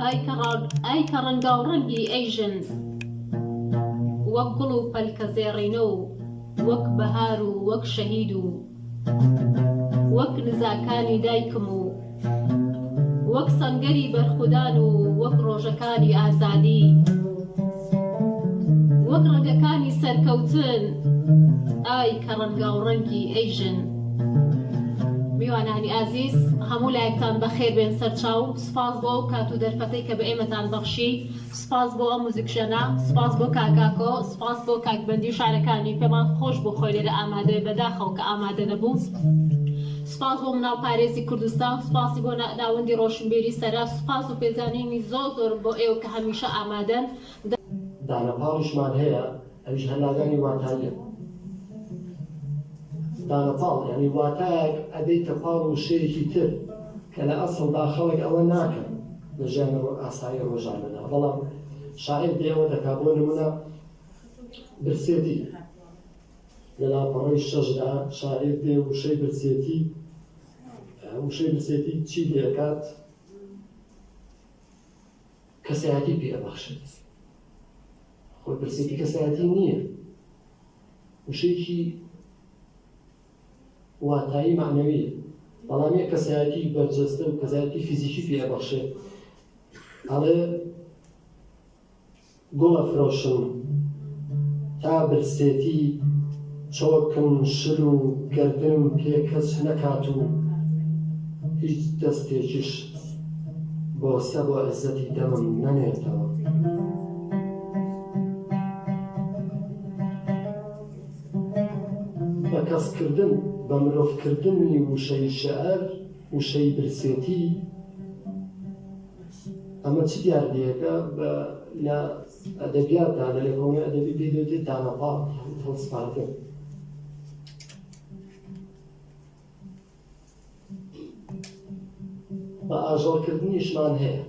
ئای کە ڕەنگا و ڕەنگی ئەیژن وەک گوڵ و پەلکە زێڕینە و وەک بەهار و وەک شەهید و وەک نزاکانی دایکم و وەک سەنگەری بەرخودان و وەک ڕۆژەکانی ئازادی وەک ڕەگەکانی سەرکەوتن ئای کە ڕەنگا و ڕەنگی ئەیژن. میوانانی ئازیز هەموو لایەکتان بەخێر بێن سەرچاو. سپاس بۆ ئەو کات و دەرفەتەی کە بە ئێمەتان بەخشی. سپاس بۆ ئەم موزیکشەنە. سپاس بۆ کاکاکۆ. سپاس بۆ کاکبەندی و شارەکانی پێمان خۆش بۆ خۆی لێرە ئامادە بەداخەوە کە ئامادە نەبوو. سپاس بۆ مناو پارێزی کوردستان. سپاسی بۆ ناوەندی ڕۆشنبێری سەرا. سپاس و پێزانینی زۆر بۆ ئێوە کە هەمیشە ئامادەن. دانەپاڵیشمان هەیە، ئەویش هەناگانی واتاییە. دانەپاڵ یعنی واتایەک ئەدەیتە پاڵ و شەیەکی تر کە لە ئەسڵدا خەڵک ئەوە ناکەن لە ژیان ئاسایی ڕۆژانەدا. بەڵام شاعیر دێوە دەکات بۆ نمونە برسێتی لە لاپەڕەی شەشدا شاعیر دێ وشەی برسێتی چی دێکات؟ کەسایەتی پێ ئەبەخشێت. خۆی برسێتی کەسایەتی نییە، وشەیەکی واتایی معنەویە، بەڵام یەک کەسایەتی بەرجەستە و کەسایەتی فیزیکی پێ ئەبەخشێت. ئەڵێ گوڵە فرۆشم تا برسێتی چۆکم شر و گەردنم پێ کەس نەکات و هیچ دەستێکیش بۆ سە بۆ عزەتی دەمم نەنێتەوە. بە کەسکردن بە مرۆڤکردنی وشەی شەعر وشەی برسێتی ئەمە چ دیاردەیەکە لە ئەدەبیاتدا لە لێکۆڵینەوەی ئەدەبی پێی دەوترێت دانەپاڵ هەڵسپاردن. بە ئاژەڵکردنیشمان هەیە.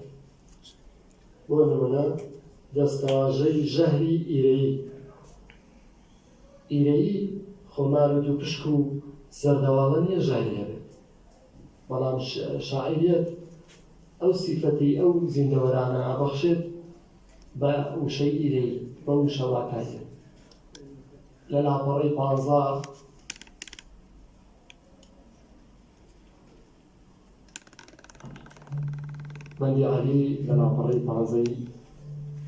بۆ نمونە دەستەواژەی ژەهری ئیرەیی. ئیرەیی خۆمار و دوو پشک و سەردەواڵە نییە ژەهری هەبێت، بەڵام شاعیریەت ئەو سیفەتی ئەو زیندەوەرانە ئابەخشێت بە وشەی ئیرەیی، بە وشە واتاییە. لە لاپەڕەی 15 بەندی عەلی لە لاپەڕەی 15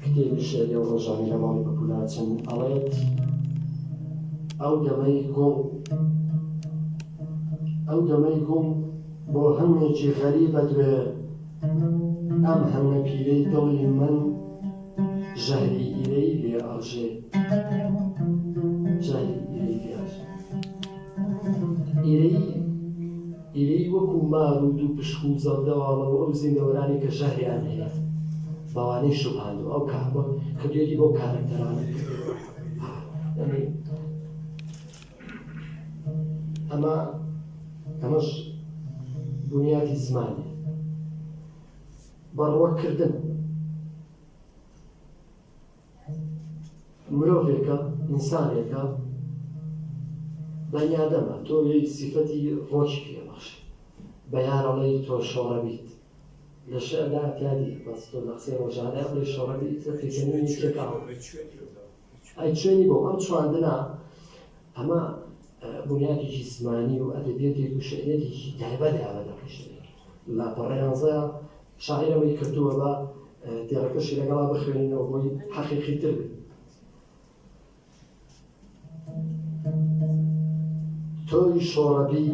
کتێبی شێعری و ڕۆژانی لە ماڵی پەپولاسیۆن ئەڵێت ئەو دەمەی گوم بۆ هەمێکی غەریبە دوێ ئەم هەمە پیرەی دڵی من ژەهری ئیرەی لێ ئەڕژێ. ژەهری ئیرەی لێ ئەڕژێ. ئیرەی وەکو مار و دوو پشک و زەڵدەواڵە و ئەو زیندەوەرانی کە ژەهریان هەیە بەوانەی شوبهاندوو ئەو کاربە کردوێتی بۆ کارەکتەرانە. ئەمەش بنیادی زمانی بەڕوەکردن. مرۆڤێکە ئینسانێکە بەنیادەمە تۆ یەی سیفەتی ڕۆژی پێبەخشی بە یارەڵەی تۆ شۆڕە بیت لە شێعردا تیادی بەس تۆ لە قسەی ڕۆژانەیە بڵێ شۆڕە بیت پێکەنووی شتێکاوە ئەی چێنی بۆ ئەم چواندنە. ئەمە بنیادێکی زمانی و ئەدەبیاتێک و شێعرێکی تایبەتە ئەوە دەکەشێت. لاپەڕەی 11 شاعیرەوەی کردووە بە دێڕەکەشی لەگەڵا بخوێنینەوە بۆی حەقیقیتر بێت. تۆی شۆڕەبی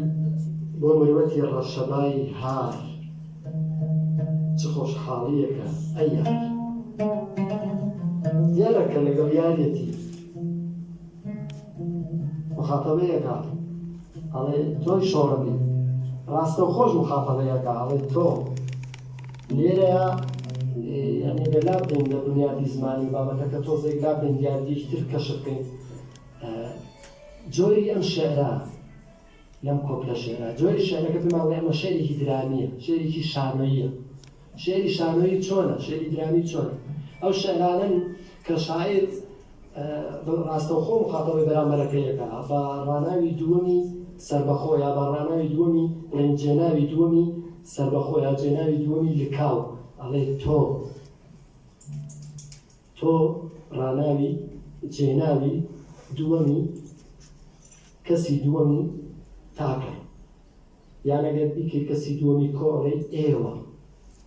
بۆ مرۆڤەتی ڕەشەبای هار چ خۆشحاڵیەکە ئەی یار. دیارەکە لەگەڵ یارێتی مخاتەبەیەکە ئەڵێ تۆی شۆڕەبی ڕاستە و خۆش مخاتەبەیەکە ئەڵێ تۆ لێرەیە یعنی بەلا بین لە بنیادی زمانی بابەتەکە تۆزێک لا بین دیاردیەکی تر کەشف بکەین. جۆری ئەم شێعرە لەم کۆپلە شێعرە جۆری شێعرەکە بماڵێ ئەمە شێعرێکی درامایە، شێعرێکی شانۆییە. شێعری شانۆیی چۆنە؟ شێعری درامی چۆنە؟ ئەو شێعرانن کە شاعیر ڕاستەوخۆ مخاتەبەی بەرامبەرەکەیەکە بە ڕاناوی دووەمی سەربەخۆ یا بە ڕاناوی دووەمی جێناوی دووەمی سەربەخۆ یا جێناوی دووەمی لکاو ئەڵێ تۆ ڕاناوی جێناوی دووەمی کەسی دووەمی تاکە یان ئەگەر بیکەی کەسی دووەمی کۆڕێی ئێوە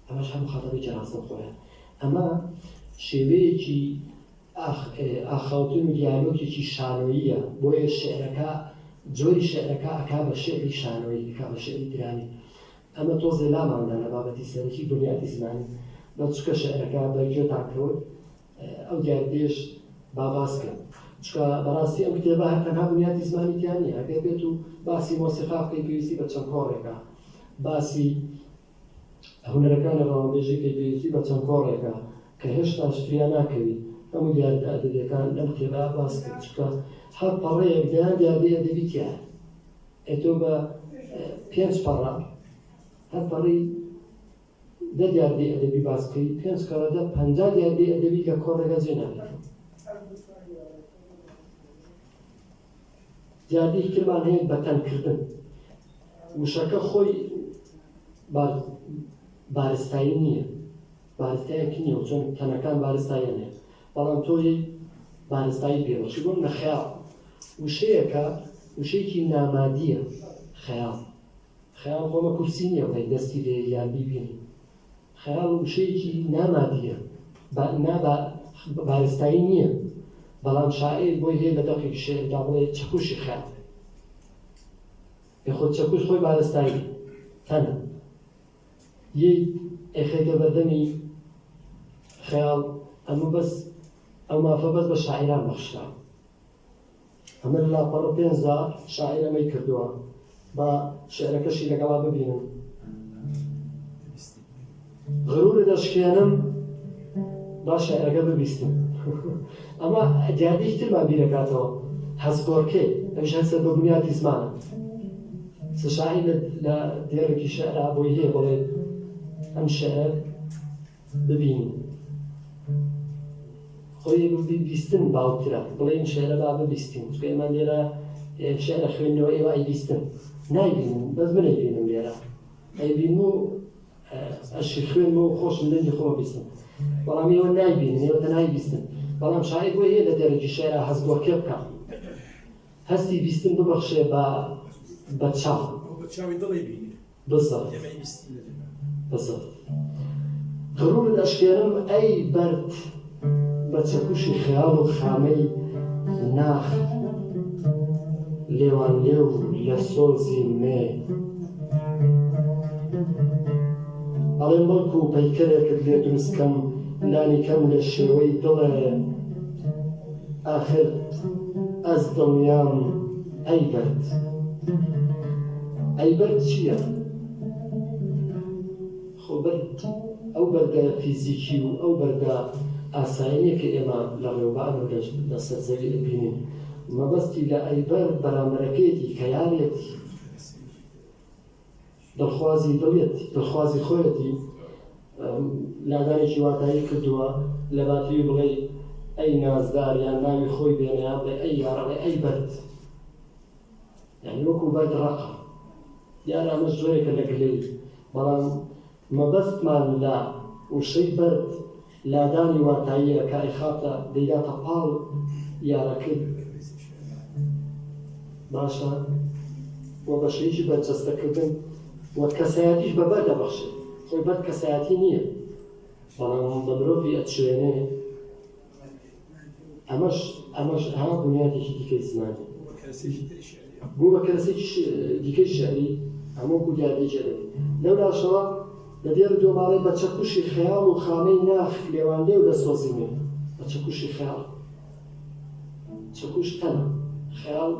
ئەمەش هەموو خەتەبی جەنازەم خۆیان ئەمە شێوەیەکی ئاخاوتن و دیالۆگێکی شانۆییە بۆیە شێعرەکە جۆری شێعرەکە ئەکا بە شێعری شانۆیی ئەکا بە شێعری درانی ئەمە تۆزێ لاماندا لە بابەتی سەرەکی بنیادی زمانی بەچکە شێعرەکە بەرگێتان کەوت ئەو دیاردێش باباسکە چکە بەڕاستی ئەم کتێبە هەر تەنها بنیادی زمانیتیان نیە ئەگەر بێت و باسی مۆسیقا بکەی پێویستی بە چەند کۆڕێکە باسی هونەرەکانی ڕاوەندێژی پێی پێویستی بە چەند کۆڕێکە کە هێشتا شتیان ناکەوی هەموو دیاردە ئەدەبیەکان لەم کتێبە باس کرد چکە هەر پەڕەیەک دەیان دیاردەی ئەدەبیتیان ئێتۆ بە 5 پەڕە هەر پەڕی 10 دیاردەی ئەدەبی باس بکەی 5 کەڕەدە 50 دیاردەی ئەدەبی کە کۆڕێکە جێنابێت دیاردەی ترمان هەیە بە تەنکردن وشەکە خۆی بارستایی نییە بارستایەکی نییە چۆن تەنەکان بارستایە نیە بەڵام تۆی بارستایی پێوەشی بۆم لە خەیاڵ وشەیەکە وشەیەکی نامادیە خەیاڵ خۆمە کورسی نییە بڵێ دەستی لێ یان بیبینی خەیاڵ وشەیەکی نامادیە بارستایی نییە بەڵام شاعیر بۆی هەیە لە دەقێکی شێعردا بڵێ چەکوشی خەیاڵ یخۆ چەکوش خۆی بارستایی تەنە یەک ئەخێتە بەردەمی خەیاڵ ئەمە بەس ئەو مافە بەس بە شاعیران بەخشرا ئەمە لە لاپەڕە 5 شاعیر ئەمەی کردووە بە شێعرەکەشی لەگەڵا ببینن غرورە دەشکێنم با شێعرەکە ببیستم ئەمە دیاردەی ترمان بیرەکاتەوە هەزگۆڕکێ ئەوش هەستە بە بنیادی زمانە شاعیر لە دێرێکی شێعرا بۆی هەیە بڵێ ئەم شێعر ببینین خۆی بیستن باوترە بڵێ ئەم شێعرە با ببیستین چکە ئێمە لێرە شێعرە خوێندنەوە ئێوە ئەیبیستن نایبینن بەس من ئەیبینم لێرە ئەیبین و ئەشی خوێن و خۆشم لەنجی خۆمە بیستن بەڵام ئێوە نایبینن ئێوە نایبیستن بەڵام شاعیر بۆی هەیە لە دێرێکی شێعرا هەزگۆڕکێ بکە هەستی بیستن ببەخشێ بە چاو بزەڵ غرورت ئەشکێنم ئەی بەرد بە چەکوشی خەیاڵ و خامەی ناخ لێوان لێو لە سۆزی مێ ئەڵێن بەڵکو و پەیکەرێکت لێ دروستکەم لانی کەم لە شێوەی دڵێ ئاخر ئەس دڵنیام ئەی بەرد چییە؟ خۆ بەرد ئەو بەردە فیزیکی و ئەو بەردە ئاساییە کە ئێمە لە ڕێوبان و لە سەرزەوی بینین مەبەستی لە ئەیبەر بەرامبەرەکەیەتی کەیانێتی دڵخوازی دڵێتی دڵخوازی خۆیەتی لادانێکی واتایی کردووە لە باتری بڵێ ئەی نازدار یان ناوی خۆی بێنیان بڵێ ئەی یاڕەڵێ ئەی بەرد یعنی وەکو بەرد ڕەقە دیارە ئەمەش جۆرێکە لە گلەی بەڵام مەبەستمان لە وشەی بەرد لادانی واتاییە کە ئەیخاتە دەیداتە پاڵ یارەکەی باشە وە بەشەیەکی بەرجەستەکردن وە کەسایەتیش بە بەر دەبەخشێت خۆی بەرد کەسایەتی نییە بەڵام بە مرۆڤی ئەتشوێنێ ئەمەش هەڵ بنیادێکی دیکەی زمانی بوو بە کەرسێکی دیکەی شێعری هەموو بوودیادەی جێدەبێت لەو لاشەوە لە دێر دۆماڵی بە چەکوشی خەیاڵ و خامەی ناخ لێوانلێ و دەسۆزینێ بە چەکوشی خەیاڵ چەکوش تەنە خەیاڵ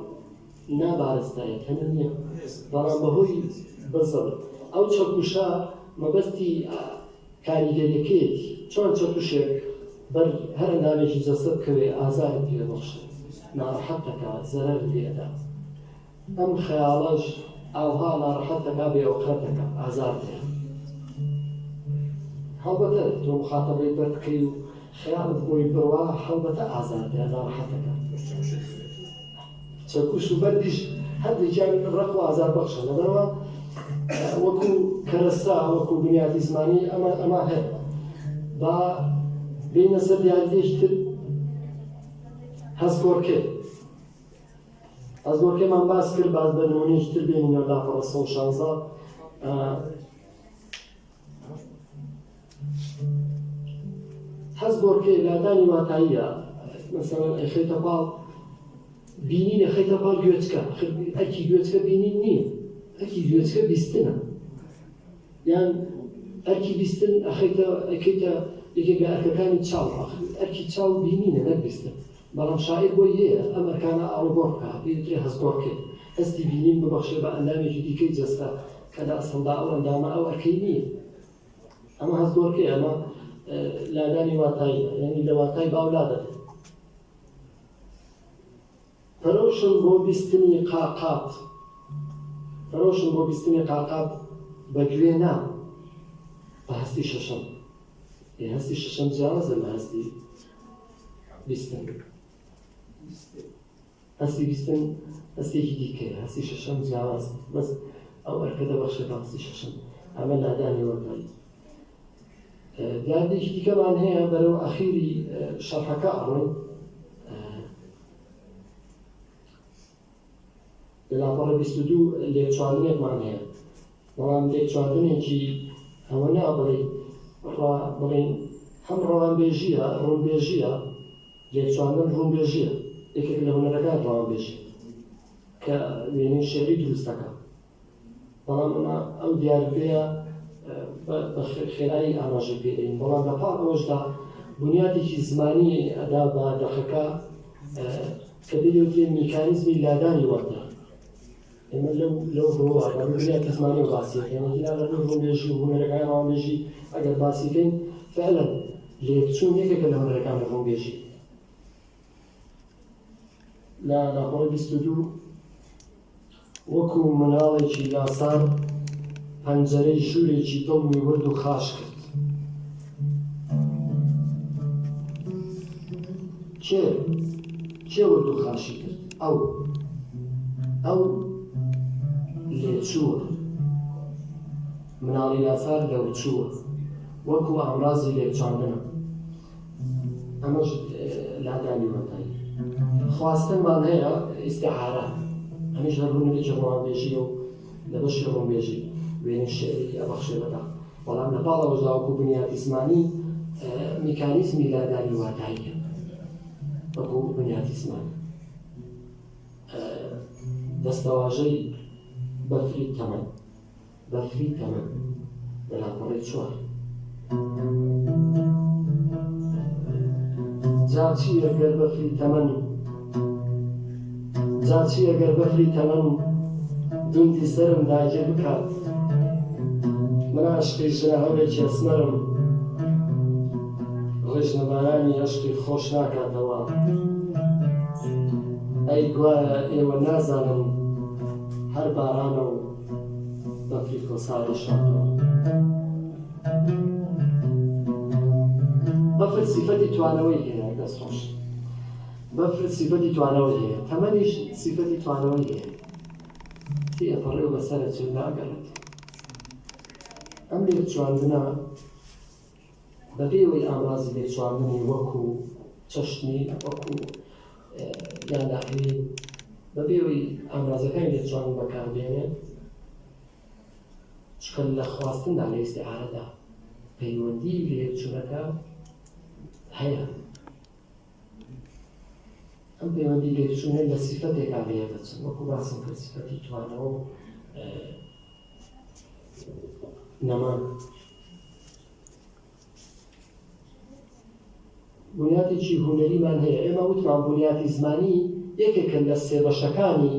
نابارستایە تەنە نییە بەڵام بەهۆی بەزەڵ ئەو چەکوشە مەبەستی کاریگەریەکەیەتی چۆن چەکوشێک بەر هەر نامێکی جەسەد بکەوێ ئازارت پێ بەخشێت ناڕەحەت دەکات زەرەر لێدات ئەم خەیاڵەش ئاوها ناڕەحەت دەکات بێئۆقرەت دەکات ئازار دێت هەڵبەتە تۆ مخاتەبەی بەرد بکەی و خەیاڵت بۆی بڕوا هەڵبەتە ئازار دێت ناڕەحەت دەکات چەکوش و بەردیش هەردێکیان ڕق و ئازار بەخشە لەبەرەوە وەکو کەرەسا وەکو بنیادی زمانی ئەمە هەیە با بینە سەر دیاریدێکی تر هەزگۆرکێمان باس کرد باز بە نمونەیەکی تر بێنینەوە لاپەڕە 116 هەزگۆرکێ لادانی واتاییە مەسەڵەن ئەخێتە پاڵ بینینە خەیتە پاڵ گوێچکە ئەرکی گوێچکە بینین نییە ئەرکی گوێچکە بیستنە یان ئەرکی بیستن ئەکەیتە یەکێکە ئەرکەکانی چاو ئەرکی چاو بینینە نەک بیستن بەڵام شاعیر بۆی هەیە ئەم ئەرکانە ئاڵوگۆڕ بکە پێوترێ هەزگۆڕکێ هەستی بینین ببەخشێ بە ئەندامێکی دیکەی جەستە کە ئەسەندا ئەو ئەندامە ئەو ئەرکەی نییە ئەمە هەزگۆڕکێ ئەمە لادانی واتاییە یعنی لە واتای باولا دەبێت پەرۆشم بۆ بیستنی قاقات بە گوێ نا بە هەستی شەشەم هەستی شەشەم جیاوازە لە هەستی بیستن هەستی بیستن هەستێکی دیکەیە هەستی شەشەم جیاوازە بەس ئەو ئەرکە دەبەخشێت بە هەستی شەشەم ئەمە لادانی واتایی دیاردێکی دیکەمان هەیە بەرەو ئەخیری شەرحەکە ئەڕۆین لەلاپەڕە 22 لێکچواردنێکمان هەیە بەڵام لێکچواردنێکی ئەوە نا بڵێن هەم ڕەوانبێژیە ڕوونبێژیە لێکچواردن ڕوونبێژیە یەکێک لە هونەرەکان ڕەوانبێژی کە وێنەی شێعری دروست دەکات بەڵام ئەو دیاردەیە بە خێرایی ئاماژە پێدەین بەڵام لە پاڵ ئەوەشدا بنیاتێکی زمانی ئەدا بە دەقەکە کە دەیوترێن میکانیزمی لادانی واتە ئێمە لەو ڕۆوە بنیاتی زمانی و باسیەکە ئێمە دینا لە ڕوونبێژی و هونەرەکانی ڕەوانبێژی ئەگەر باسیکەین فعلا لێکچوون یەکێکە لە هونەرەکانی ڕوونبێژی لە لاپەڕە 22 وەکو مناڵێکی یاسار پەنجەرەی ژوورێکی دڵمی ورد و خاش کرد کێ ورد و خاشی کرد ئەو لێچووە مناڵی یاسار لەوچووە وەکو ئامرازی لێکچاندنە ئەمەش لادانی واتایی خواستنمان هەیە ئیستیعارە ئەمیش لە ڕوونەکێکی ڕەوانبێژی و لە بەشی ڕوونبێژی وێنەی شێعری ئەبەخشێ بەدا بەڵام لە پاڵەوەشدا وەکو بنیاتی زمانی میکانیزمی لادانی واتاییە وەکو بنیاتی زمانی دەستەواژەی بەفری تەمەن لە لاپەڕەی 4 جاچی ئەگەر بەفری تەمەن دوندی سەرم داگیر بکات من عشقی ژنە هەولێکی ئەسمەرم ڕێژنەبارانی عشقی خۆش ناکاتەوە ئەی گوایە ئێوە نازانم هەر بارانە و بەفری کۆساری شاتەوە بەفر سیفەتی توانەوەی هەیە دەستخۆش بەفر سیفەتی توانەوەی هەیە تەمەنیش سیفەتی توانەوەی هەیە تی ئەپەڕێ و بەسەرە چێ ناگەڕێت ئەم لێکچواردنە بەبێەوەی ئامرازی لێکچواردنی وەکو چەشنی وەکو یان داخلی بەبێەوەی ئامرازەکانی لێکچواردن بەکاربێنێت چکە لە خواستندا لە ئیستیعارەدا پەیوەندی لێکچوونەکە هەیە ئەم پەیوەندی لێکچوونە لە سیفەتێکا لێ دەچن وەکو باسم کرد سیفەتی توانەوە و نەمان بنیاتێکی هونەریمان هەیە ئێمە وتمان بنیاتی زمانی یەکێکە لە سێبەشەکانی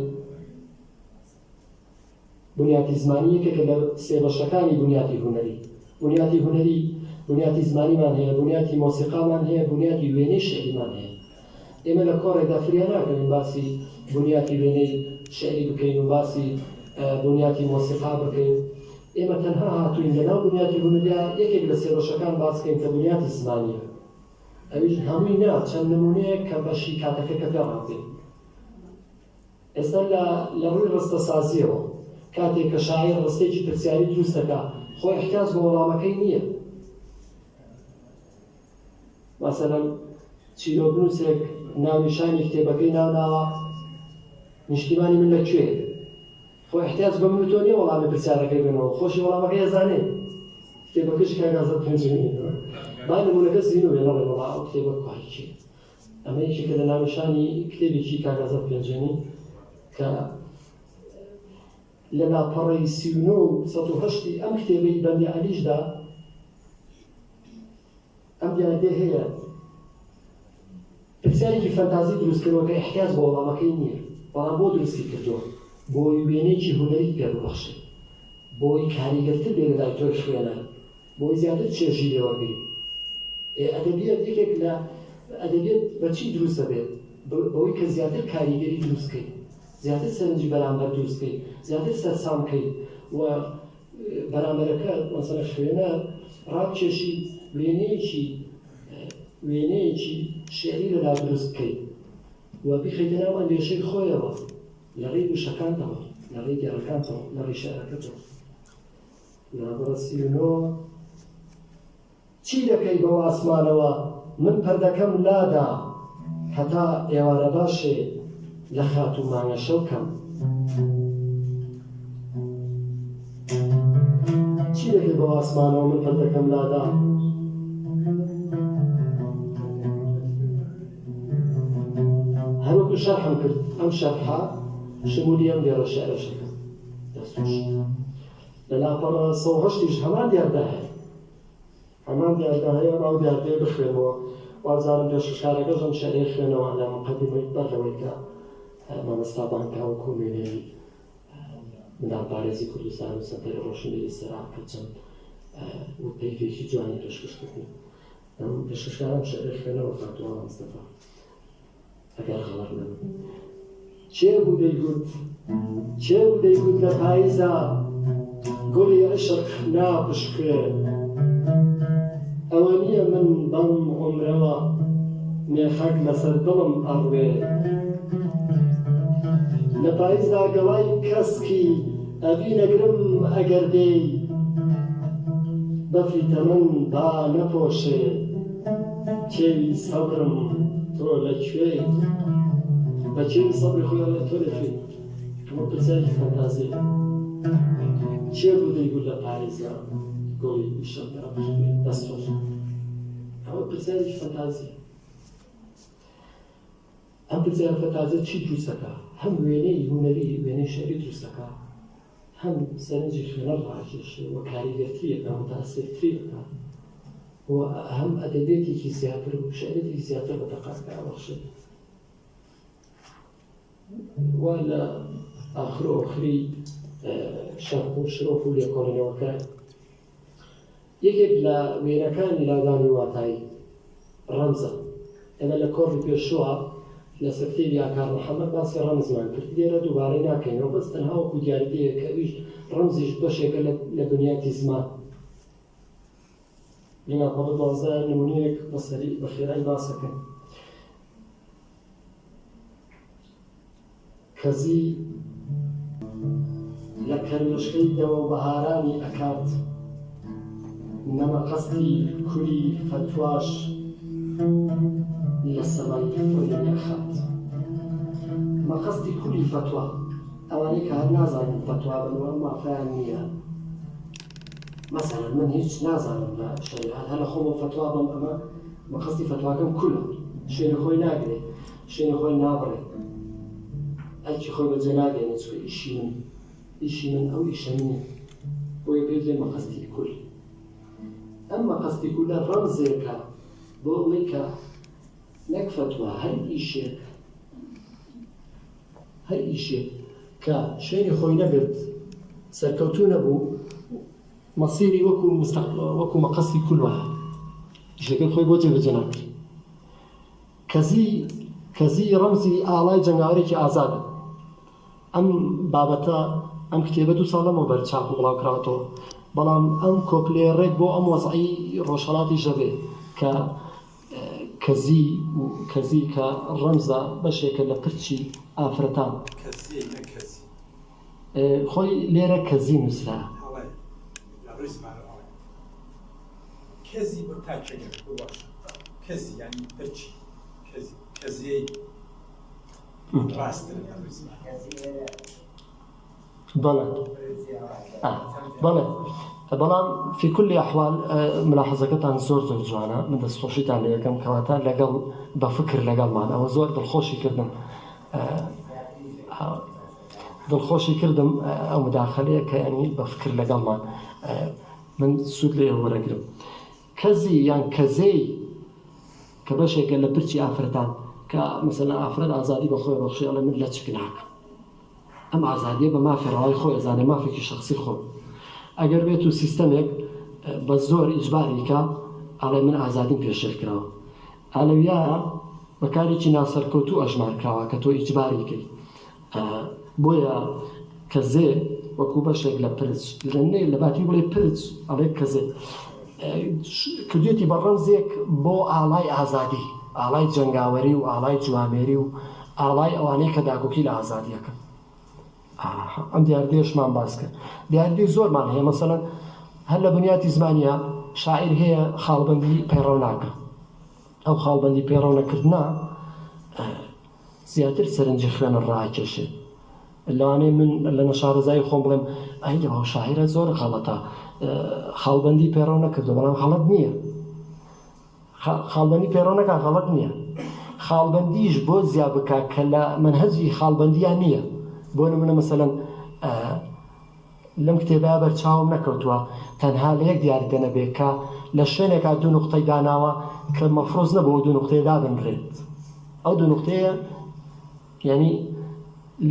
بنیاتی سێبەشەکانی بنیاتی هونەری بنیاتی زمانیمان هەیە بنیاتی مۆسیقامان هەیە بنیاتی وێنەی شێعریمان هەیە ئێمە لە کۆڕێکدا فریا ناکەین باسی بنیاتی وێنەی شێعری بکەین و باسی بنیاتی مۆسیقا بکەین ئێمە تەنها هاتووین لەناو بنیاتی هونەریە یەکێک لە سێبەشەکان باسکەین کە بنیاتی زمانیە ئەویش هەمووی نا چەند نمونەیە کە بەشی کاتەکە پێڕاکەین ئێستا لە ڕووی ڕستە سازیەوە کاتێک کە شاعیر ڕستێکی پرسیاری دروست دەکات خۆی احتیاج بە وەڵامەکەی نییە مثلا چیرۆبنووسێک ناونیشانی کتێبەکەی ناوناوە نیشتیمانی من لەکوێ خۆ احتیاج بە من تۆ نییە وەڵامی پرسیارەکەی بنەوە خۆشی وەڵامەکەی ئەزانێ کتێبەکەش کاگازە پێنجێنێتەوە با نمونەکە زین و بێنەڵێ وەڵا ئەو کتێبە کوایکی ئەمە یەکێکە لە ناونیشانی کتێبێکی کاگازە پێنجێنی کە لە لاپەڕەی 1970 ئەم کتێبەی بەندی عەلیشدا ئەم دیارەتێ هەیە پرسیارێکی فەنتازی دروستکردنەوەکە احتیاج بە وەڵامەکەی نییە بەڵام بۆ دروستی کردووە بۆی وێنەیەکی هونەری پێببەخشێت بۆی کاریگەرتر بێ لەلای تۆی خوێنە بۆی زیاتر چێژی لێوەگری ئەدەبیات یەکێک لە ئەدەبیات بەچی دروستە بێت بەوەی کە زیاتر کاریگەری دروستکەیت زیاتر سەرنجی بەرامبەر دروستکەیت زیاتر سەرسامکەیت و بەرامبەرەکە مەسەلە خوێنە ڕابکێشی وێنەیەکی شێعری لەلا دروست بکەیت و بیخەیتە ناو ئەندێشەی خۆیەوە لە ڕێی وشەکانتەوە لە ڕێی دیارەکانتەوە لە ڕێی شێعرەکەتەوە لابڕە 39 چی دەکەی بەو ئاسمانەوە من پەردەکەم لادا هەتا ئێوارە باشێ لە خات و مانگە شەوکەم چی دەکەی بەو ئاسمانەوە من پەردەکەم لادا هەروەکو شەرحم کرد ئەم شەرحە شمولی ئەم دێڕە شێعرەشەکە دەستوش لە لاپەڕە 108 هەمان دیاردا هەیە هەمان دیاردا هەیە ئەو دیاردەیە بخوێنەوە وازانم پێشکەشارەکەش ئەم شێعرەی خوێنەوە لە مقەدیمەی بەرەوەی کە مامۆستا بانکاوە کۆمێنەی منداڵپارێزی کوردستان و سەنتەری ڕۆشنبیری سەراب کە چەند پەیوێکی جوانی پێشکەشکردنی ئەم پێشکەشکارم شێعرەی خوێنەوە فاتووە مستەفا ئەگەر خەڵەق نەبم چێ بوو دەیگوت لە پاییزە گوڵی عشق ناپشکێ ئەوە نییە من بەم عومرەوە مێخەک لەسەر دڵم ئەڕوێ لە پاییزدا گەڵای کەسکی ئەبی نەگرم ئەگەر دێی بەفری تەمەن با نەپۆشێ کێوی سەبرم تۆ لەکوێ بە کێوی سەبری خۆیان لە تۆ لەکوێ ئەمە پرسیارێکی فەنتازیە چێ بوو دەیگوت لە پاییزە گۆڵی عشق ناپشکێ دەستۆش ئەمە پرسیارێکی فەنتازیە ئەم پرسیارە فەنتازیە چی دروستەکە هەم وێنەی هونەری وێنەی شێعری دروستەکە هەم سەرنجی خوێنە ڕاکێشێ و کاریگەرتریەکە متاسفترێکە و هەم ئەدەبێتێکی زیاتر و شێعرێکی زیاتر بە دەقەتکە ئەوەخشێت و لە ئاخر و ئۆخری شەرق و شرۆف و لێکۆڵینەوەکە یەکێک لە وێنەکانی لاوانی واتایی ڕەمزە ئەمە لە کۆڕی پێشووە لە سەرتێری ئاکار محەممەد باسی ڕەمزمان کرد لێرە دووبارەی ناکەینەوە بەس تەنها وەکو دیاردەیە کە ئەویش ڕەمزیش بەشێکە لە بنیاتی زمان لێنا پەڕە 12 نمونەیەک بەسەری بە خێرایی باسەکەن کەزی لە کەروێشکەی دەوە بەهارانی ئەکات نەمە قەستی کوری فتواش لە سەمای خۆی نەخات مەقەستی کوری فتوا ئەوانەی کە هەر نازانن فتوا بنەوە مافیان نییە مەسەڵەن من هیچ نازانم لە شەریعەت هەر لە خۆمە فتوا بم ئەمە مەقەستی فتواکەم کولە شوێنی خۆی ناگرێ شوێنی خۆی نابڕێ ئەرکی خۆی بەجێ ناگەێنێ چکە ئیشی من ئەو ئیشە نییە بۆیە پێدرێ مەقەستی کول ئەم مەقەستی کولە ڕەمزێکە بۆ ئەوەی کە نەک فتوا هەر ئیشێک کە شوێنی خۆی نەبێت سەرکەوتوو نەبوو مەسیری وەکو مەقەستی کول وایە ئیشەکەی خۆی بۆ جێبەجێ ناکرێت کەزی ڕەمزی ئاڵای جەنگاوەرێکی ئازادە ئەم بابەتە ئەم کتێبە 2 ساڵ لەمەوبەر چاپ و بڵاوکراوەتەوە بەڵام ئەم کۆپلێ ڕێک بۆ ئەم وەزعی ڕۆژهەڵاتی ژەبێ کە کەزی کە ڕەمزە بەشێکە لە پرچی ئافرەتان خۆی لێرە کەزی نووسرا كزي يعني برشي كزي راستن بلى بلى في كل الأحوال ملاحظة عن زور جوانا من الصوشيت على كم كواتا لقل بفكر لقل معنا أو زور بالخوشي كردم بالخوشي كردم أو مداخلة كيعني بفكر لقل معنا من سود ليه هو رجل كزي يعني كزي كباش يقول لبرتي آفرتان كمثلا آفرت آزادي بخوي بخشي على من لا تشكل حق أم آزادي بما في رأي خوي آزادي ما في شخصي خوي أجر بيتو سيستمك بزور إجباري كا على من آزادي بيشل كراو على ويا بكاري كنا سركوتو أجمع كراو كتو إجباري كي بويا كزي وكوباش يقول لبرتش لأن اللي بعتي يقول لبرتش عليك كزي كديتي برمزيك بو آلاي آزادي آلاي جنگاوري و آلاي جواميري و آلاي أواني كداغوكي لآزاديك أم ديارديش مان باسكه دياردي زور مان هي مثلا هلا بنياتي زمانية شاعر هي خالبندي بيروناك أو خالبندي بيرونا كردنا زيادة سرنجي خوان الرأي كشي اللي أنا من اللي نشار زي خوم بلهم أي هو شاعر زور غلطة خالبندي بيرونا كردو بلام غلط نية خالبندي بيرونا كا غلط نية خالبنديش بو زيابكا كلا منهجي خالبندي نية بۆنە منە مەسەلەن لەم کتێبە بەرچاوم نەکەوتووە تەنها لە یەک دیاریدەنە بێ کە لە شوێنێکا دوو نوقتەی داناوە کە مەفرۆز نەبوو دوو نوقتەیە دابنرێت ئەو دوو نوقتەیە یعنی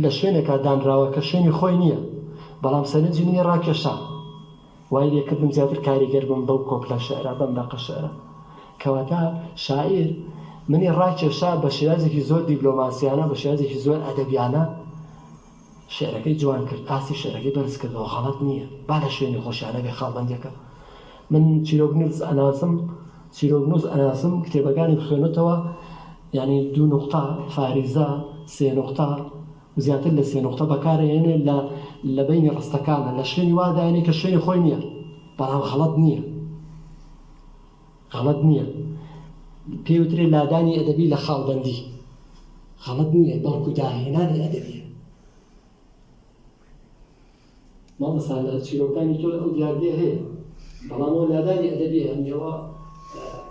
لە شوێنێکا دانراوە کە شوێنی خۆی نییە بەڵام سەرنجی منی ڕاکێشا وای لێکردم زیاتر کاریگەر بم بەو کۆپلە شێعرە بەم دەقە شێعرە کەواتە شاعیر منی ڕاکێشا بە شێوازێکی زۆر دیپلۆماسیانە بە شێوازێکی زۆر ئەدەبیانە شعرەکەی جوان کرد ئاسی شعرەکەی بەرز کردەوە غەڵەت نییە با لە شوێنی خۆشیانە بێ خاڵبەندیەکە من چیرۆکنووس ئەناسم کتێبەکانی بخوێنێتەوە یعنی دوو نوقتە فاریزە سێ نوقتە زیاتر لە سێ نوقتە بەکارهێنێ لە بینی ڕستەکانە لە شوێنی وا داێنێ کە شوێنی خۆی نییە بەڵام غەڵەت نییە پێوترێ لادانی ئەدەبی لە خاڵبەندی غەڵەت نییە بەڵکو داهێنانی ئەدەبیە ما مثلا چیرۆکانی تۆ ئەو دیاردێ هەیە بەڵام ئەو لادانی ئەدەبی هەمیەوە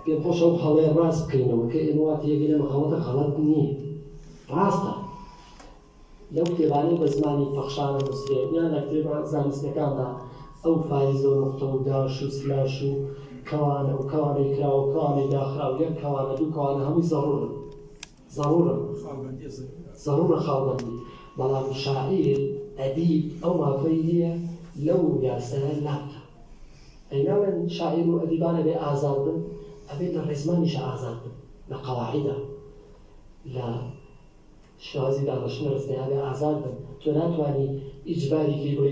پێخۆشە ئەو هەڵەیە ڕاست بکەینەوە کە ئێمە تێگەی لەمە غەڵەتە غەڵەت نییە ڕاستە لەو کتێبانەی بە زمانی پەخشانە نووسرێت یان لە کتێبە زانستیەکاندا ئەو فایزە و نوقتە و داش و سلاش و کەوانە و کەوانەی کراوە و کەوانەی داخرا و یەک کەوانە دوو کەوانە هەمووی ضرورە خاڵبەندی بەڵام شاعیر ئەدیب ئەو مافەی هەیە لەو یاسایە لابتە ئەینا من شاعیر و ئەدیبانە بێ ئازاد بن ئەبێت لە ڕێزمانیشە ئازاد بن لە قەواعیدا لە شێوازی داڕەشنە ڕستەیە بێ ئازاد بن تۆ ناتوانی ئیجباریکی بۆ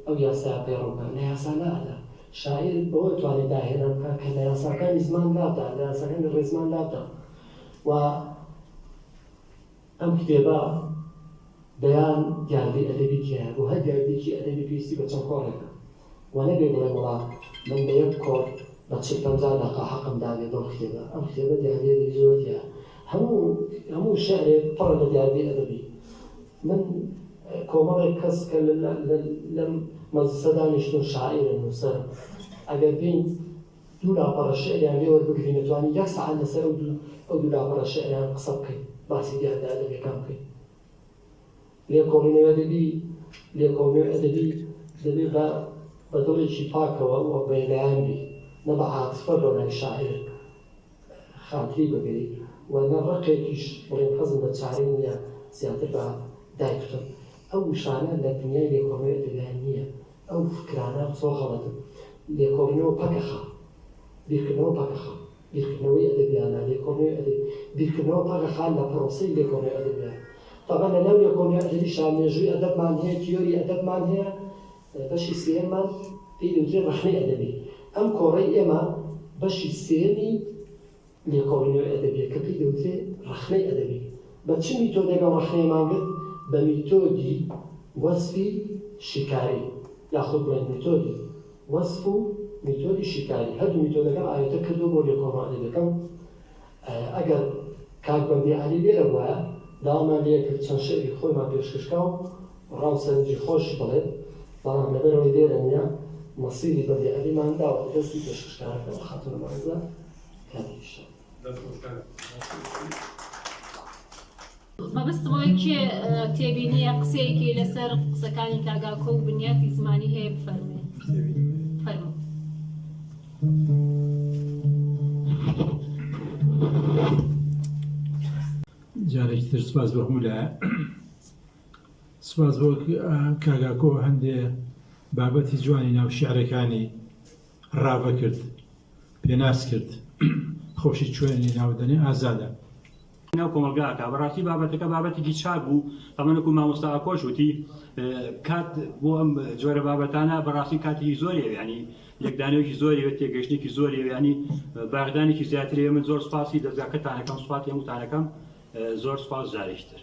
ئەو یاسایە پەیڕۆ بکە لە یاسا نادا شاعیر بەوە توانێت داهێنا بکە کە لە یاساکانی زمان لابدا لە یاساکانی ڕێزمان لابدا و ئەم کتێبە بەیان دیاردی ئەدەبی تیایە بۆ هەر دیاردێکی ئەدەبی پێویستی بە چەند کۆڕێکە و نەبێ بڵێ وڵات من بە یەک کۆڕ بە 50 دەقە حەقم داوێت بەو کتێبە ئەم کتێبە دیاردێکی زۆر دیە هەموو شعرێک پڕە لە دیاردی ئەدەبی من کۆمەڵێک کەس کە لەم مەجلیسە دانیشتون شاعیرن نووسەرن ئەگەر پێین دوو لاپەڕە شعریان لێ وەربگرین دەتوانین یەک سەعات لەسەر ئەو دوو لاپەڕە شعریان قسە بکەین باسی دیاردە ئەدەبیەکان بکەین لێکۆڵینەوە ئەدەبی دەبێت بە دڵێکی پاکەوە و بەیلایان بی نە بە عاتفە ڕۆنای شاعیر خاتری بگەری و نە ڕقێکیش بڵێن حەزم بە چارەی نییە زیاتر بە دایکتن ئەو وشانە لە دنیای لێکۆڵینەوە ئەدەبیان نییە ئەو فکرانە زۆر غەڵەتن لێکۆڵینەوە پەکەخە بیرکردنەوە پەکەخە بیرکردنەوەی ئەدەبیانە لێکۆڵینەوەی بیرکردنەوە پەکەخە لە پرۆسەی لێکۆڵینەوەی ئەدەبیان طبعا لەو لێکۆڵینەوە ئەدەبی مێژووی ئەدەبمان هەیە تیۆری ئەدەبمان هەیە بەشی سێممان پێی دەوترێت ڕەخنەی ئەدەبی ئەم کۆڕەی ئێمە بەشی سێمی لێکۆڵینەوەی ئەدەبیە کە پێی دەوترێت ڕەخنەی ئەدەبی بە چ میتۆدێکە ڕەخنەیمان کرد بە میتۆدی وەسفی شیکاری یاخود بڵێن میتۆدی وەسف و میتۆدی شیکاری هەردوو میتۆدەکە ئاەتە کردو بۆ لێکۆڵینەوە ئەدەبیەکەم ئەگەر کاکبەندی عەلی لێرە بووە داوامان لێ کرد چەند شعری خۆیمان پێشکەشکا و ڕاوسەنجی خۆش بڵێت بەڵام لەبەرەوەی لێرە نییە مەسیری بەندی عەلیمان داوە دەستی پێشکەشکارەکەەوە خاتونە مازە کاتیشە مەبەستمەوەی کێ تێبینیە قسەیەکی لەسەر قسەکانی کاگاکۆ و بنیاتی زمانی هەیە بفەرمێ فەرموو جارێکی تر سپاس بە هەموو سپاس بۆ کاگاکۆ هەندێ بابەتی جوانی ناو شیعرەکانی ڕاوە کرد پێناس کرد خۆشی کوێنی ناودنێ ئازادە ناو کۆمەلگاکە بەڕاستی بابەتەکە بابەتێکی چاک بوو تەمەنەکو مامۆستا ئاکۆشوتی کات بۆ ئەم جۆرە بابەتانە بەڕاستی کاتێکی زۆریە ینی یەکدانەوەکی زۆری تێگەشتێکی زۆری ینی باغدانێکی زیاتر من زۆر سپاسی دەستگاکەتانەکەم سوپاتی هەمووتانەکەم زۆر سپاس جارێکتر